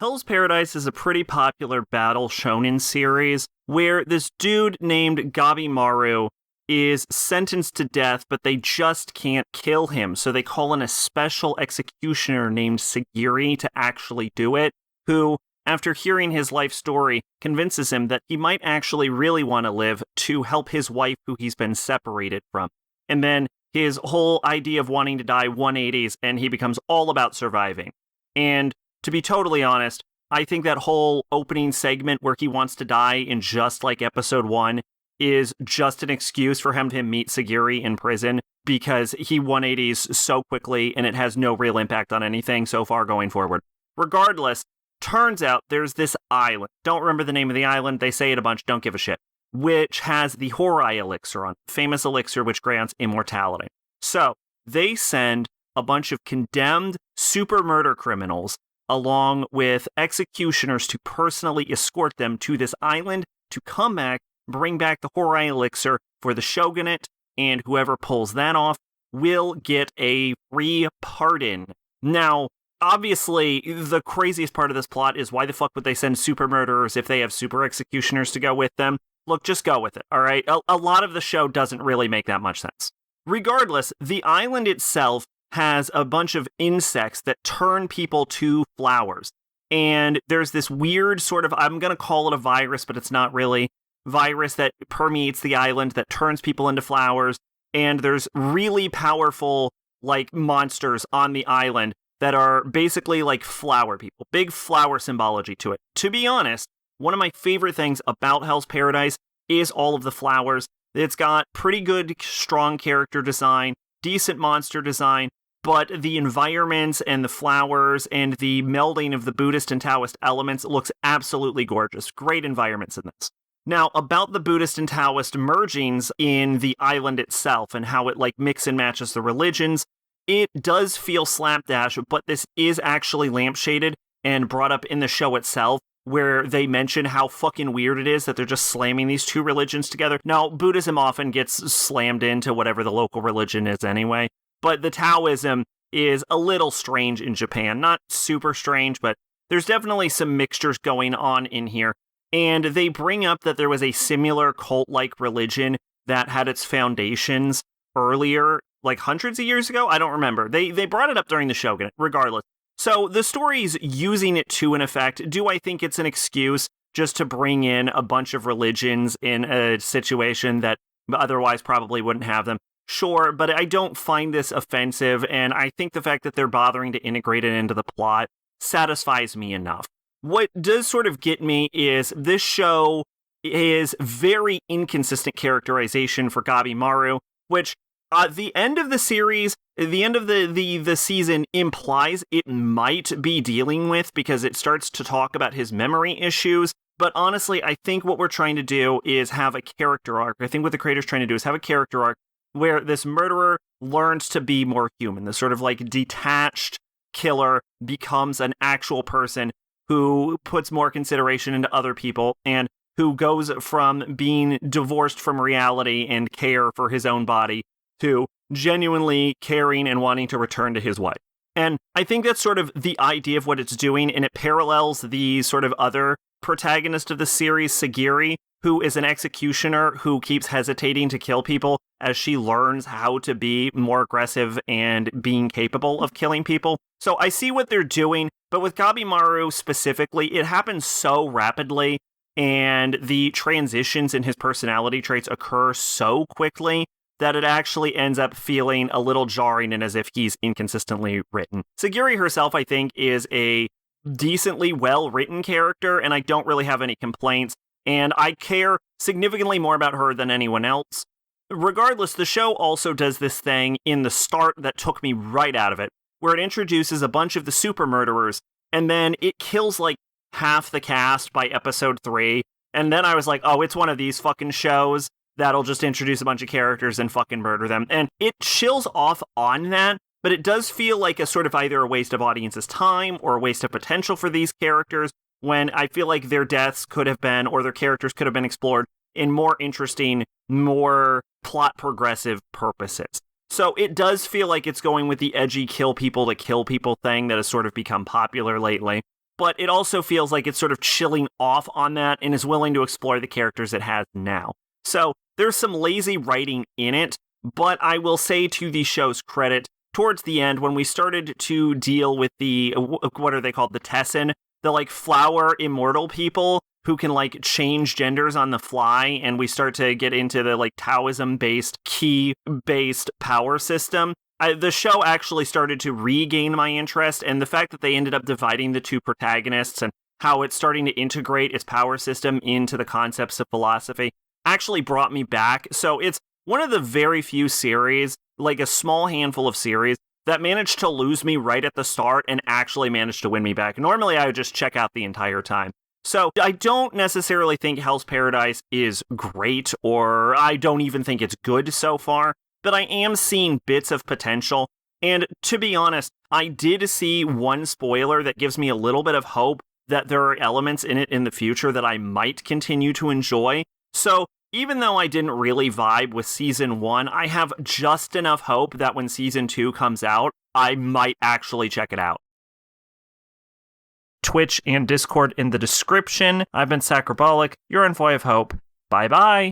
Hell's Paradise is a pretty popular battle shonen series where this dude named Gabimaru is sentenced to death, but they just can't kill him. So they call in a special executioner named Sagiri to actually do it, who, after hearing his life story, convinces him that he might actually really want to live to help his wife who he's been separated from. And then his whole idea of wanting to die 180s, and he becomes all about surviving. And to be totally honest, I think that whole opening segment where he wants to die in just like episode 1 is just an excuse for him to meet Sagiri in prison because he 180s so quickly and it has no real impact on anything so far going forward. Regardless, turns out there's this island. Don't remember the name of the island. They say it a bunch. Don't give a shit. Which has the Horai elixir on it, famous elixir which grants immortality. So they send a bunch of condemned super murder criminals along with executioners to personally escort them to this island to come back, bring back the Horai elixir for the shogunate, and whoever pulls that off will get a free pardon. Now, obviously, the craziest part of this plot is why the fuck would they send super murderers if they have super executioners to go with them? Look, just go with it, all right? A lot of the show doesn't really make that much sense. Regardless, the island itself has a bunch of insects that turn people to flowers. And there's this weird sort of, I'm going to call it a virus, but it's not really, virus that permeates the island that turns people into flowers. And there's really powerful, like, monsters on the island that are basically like flower people. Big flower symbology to it. To be honest, one of my favorite things about Hell's Paradise is all of the flowers. It's got pretty good, strong character design, decent monster design, but the environments and the flowers and the melding of the Buddhist and Taoist elements looks absolutely gorgeous. Great environments in this. Now, about the Buddhist and Taoist mergings in the island itself and how it like mix and matches the religions, it does feel slapdash, but this is actually lampshaded and brought up in the show itself, where they mention how fucking weird it is that they're just slamming these two religions together. Now, Buddhism often gets slammed into whatever the local religion is anyway, but the Taoism is a little strange in Japan. Not super strange, but there's definitely some mixtures going on in here. And they bring up that there was a similar cult-like religion that had its foundations earlier, like hundreds of years ago? I don't remember. They brought it up during the Shogunate, regardless. So the story's using it to an effect. Do I think it's an excuse just to bring in a bunch of religions in a situation that otherwise probably wouldn't have them? Sure, but I don't find this offensive, and I think the fact that they're bothering to integrate it into the plot satisfies me enough. What does sort of get me is this show is very inconsistent characterization for Gabimaru, which the end of the series, the end of the season implies it might be dealing with because it starts to talk about his memory issues. But honestly, I think what we're trying to do is have a character arc. I think what the creator's trying to do is have a character arc where this murderer learns to be more human. This sort of like detached killer becomes an actual person who puts more consideration into other people and who goes from being divorced from reality and care for his own body to genuinely caring and wanting to return to his wife. And I think that's sort of the idea of what it's doing, and it parallels the sort of other protagonist of the series, Sagiri, who is an executioner who keeps hesitating to kill people as she learns how to be more aggressive and being capable of killing people. So I see what they're doing, but with Gabimaru specifically, it happens so rapidly, and the transitions in his personality traits occur so quickly that it actually ends up feeling a little jarring and as if he's inconsistently written. Sagiri herself, I think, is a decently well-written character, and I don't really have any complaints, and I care significantly more about her than anyone else. Regardless, the show also does this thing in the start that took me right out of it, where it introduces a bunch of the super murderers, and then it kills like half the cast by episode 3, and then I was like, oh, it's one of these fucking shows that'll just introduce a bunch of characters and fucking murder them. And it chills off on that, but it does feel like a sort of either a waste of audience's time or a waste of potential for these characters, when I feel like their deaths could have been, or their characters could have been explored in more interesting, more plot progressive purposes. So it does feel like it's going with the edgy kill people to kill people thing that has sort of become popular lately. but it also feels like it's sort of chilling off on that and is willing to explore the characters it has now. So there's some lazy writing in it, but I will say to the show's credit, towards the end, when we started to deal with the, what are they called, the Tessin, the like flower immortal people who can like change genders on the fly, and we start to get into the like Taoism-based, key-based power system, the show actually started to regain my interest, and the fact that they ended up dividing the two protagonists and how it's starting to integrate its power system into the concepts of philosophy actually brought me back. So it's one of the very few series, like a small handful of series, that managed to lose me right at the start and actually managed to win me back. Normally, I would just check out the entire time. So I don't necessarily think Hell's Paradise is great, or I don't even think it's good so far, but I am seeing bits of potential. And to be honest, I did see one spoiler that gives me a little bit of hope that there are elements in it in the future that I might continue to enjoy. So even though I didn't really vibe with season 1, I have just enough hope that when season 2 comes out, I might actually check it out. Twitch and Discord in the description. I've been Sacrobolic, your envoy of hope. Bye-bye.